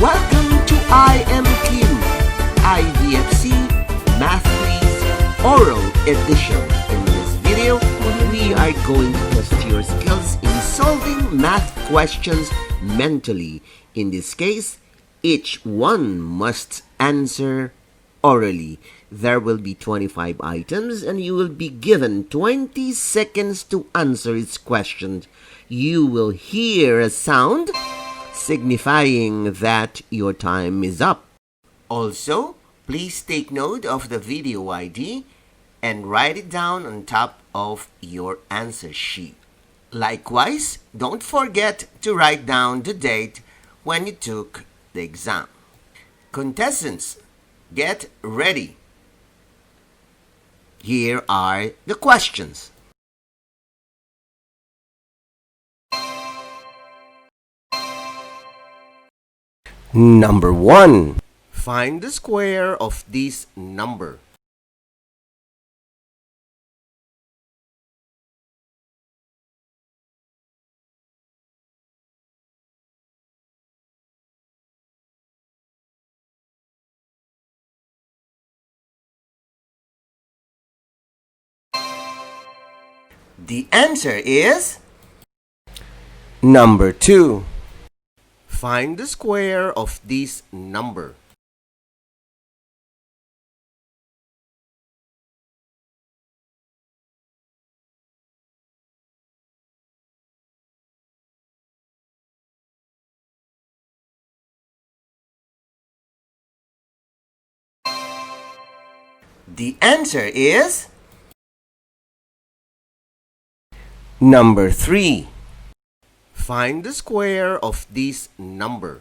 Welcome to IVFC Math Quiz Oral Edition. In this video, we are going to test your skills in solving math questions mentally. In this case, each one must answer orally. There will be 25 items and you will be given 20 seconds to answer its questions. You will hear a sound signifying that your time is up. Also, please take note of the video ID and write it down on top of your answer sheet. Likewise, don't forget to write down the date when you took the exam. Contestants, get ready. Here are the questions. Number 1. Find the square of this number. The answer is number 2. Find the square of this number. The answer is number 3. Find the square of this number.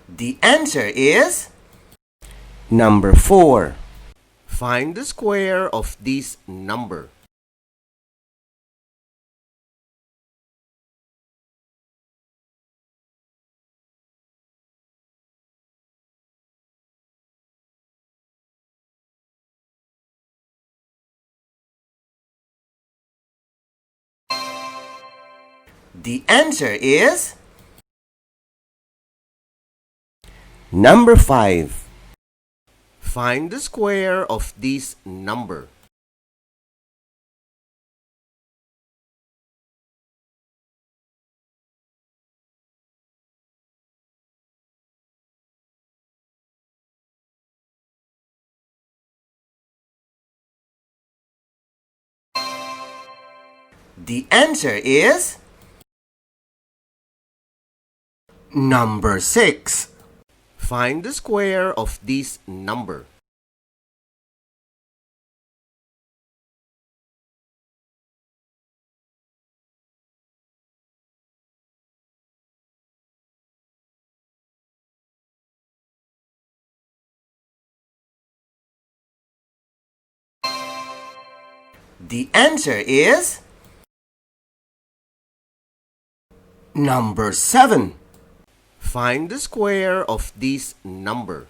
The answer is number 4. Find the square of this number. The answer is number 5. Find the square of this number. The answer is number 6. Find the square of this number. The answer is number 7. Find the square of this number.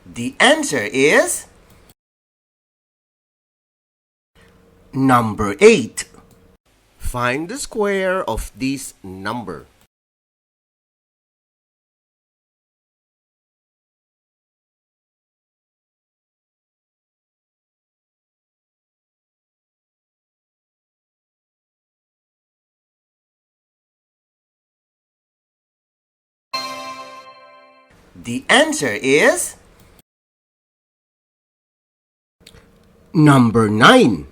The answer is number 8. Find the square of this number. The answer is number 9.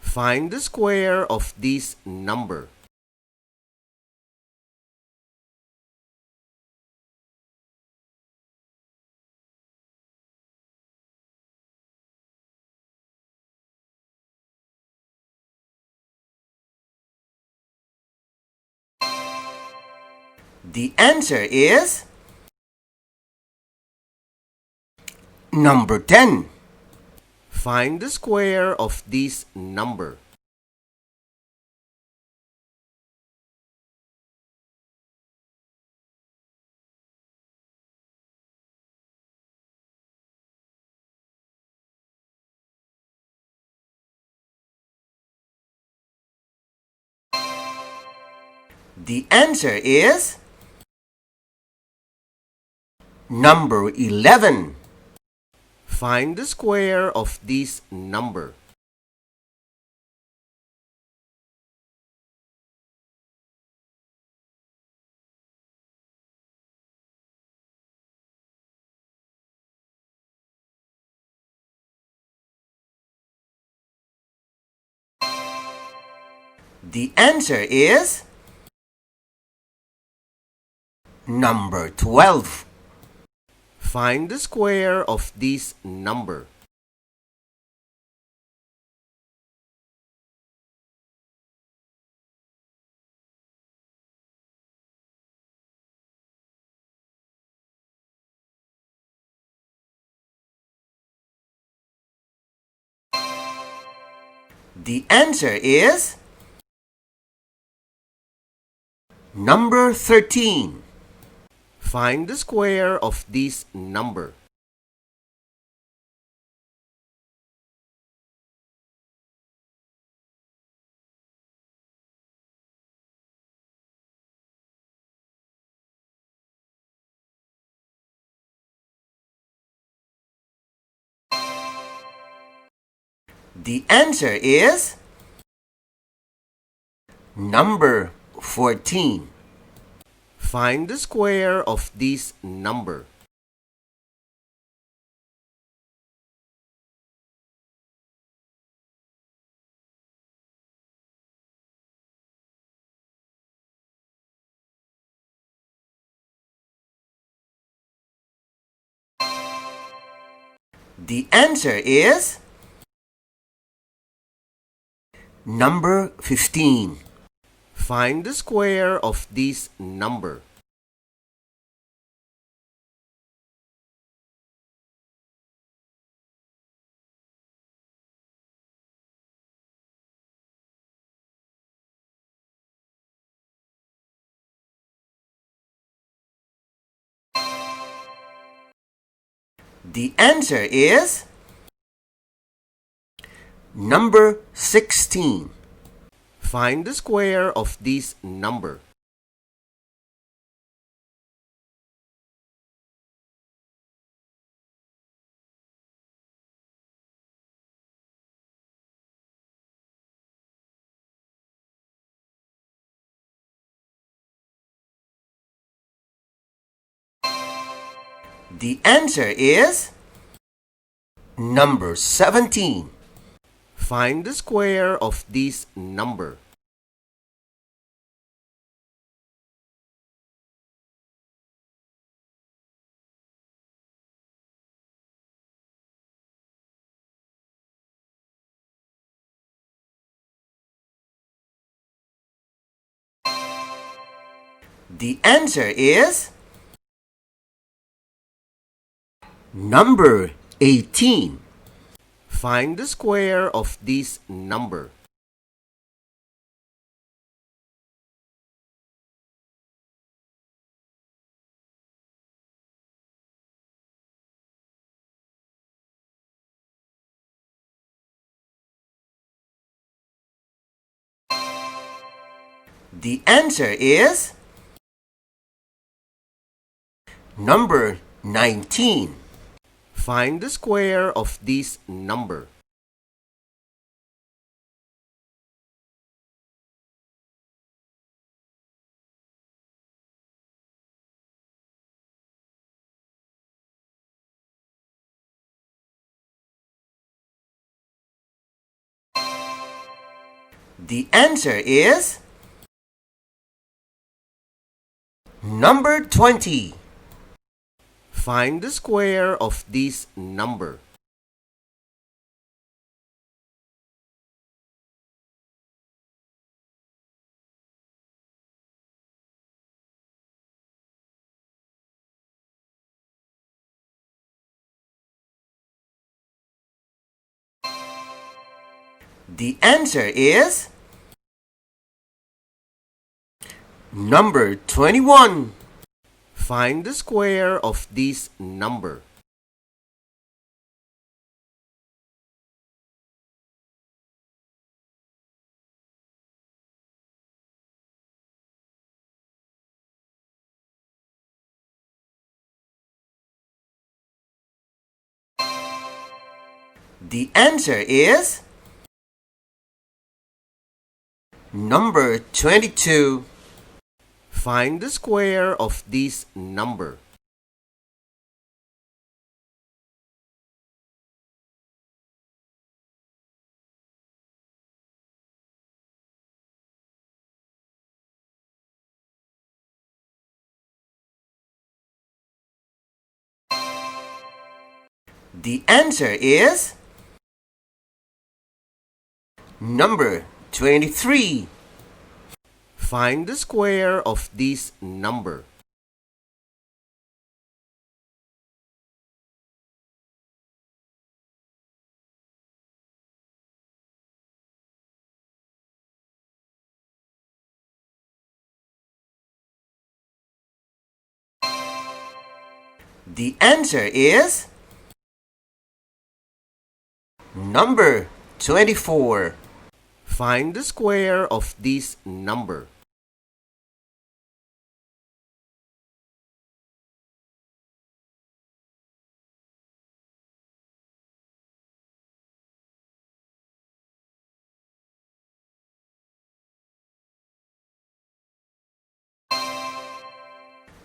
Find the square of this number. The answer is number 10. Find the square of this number. The answer is number 11. Find the square of this number. The answer is number 12. Find the square of this number. The answer is number 13. Find the square of this number. The answer is number 14. Find the square of this number. The answer is number 15. Find the square of this number. The answer is number 16. Find the square of this number. The answer is number 17. Find the square of this number. The answer is number 18. Find the square of this number. The answer is number 19. Find the square of this number. The answer is number 20. Find the square of this number. The answer is number 21. Find the square of this number. The answer is number 22. Find the square of this number. The answer is number 23. Find the square of this number. The answer is number 24. Find the square of this number.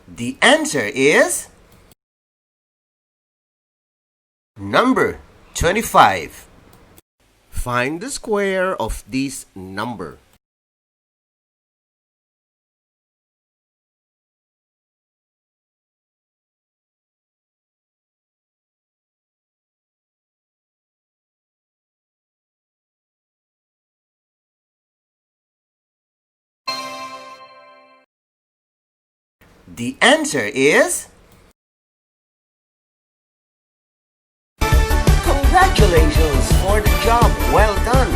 The answer is number 25. Find the square of this number. The answer is congratulations for the job well done.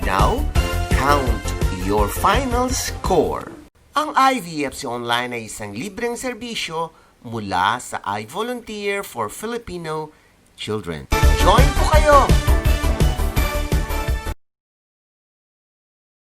Now, count your final score. Ang IVFC Online ay isang libreng serbisyo mula sa I Volunteer for Filipino Children. Join po kayo!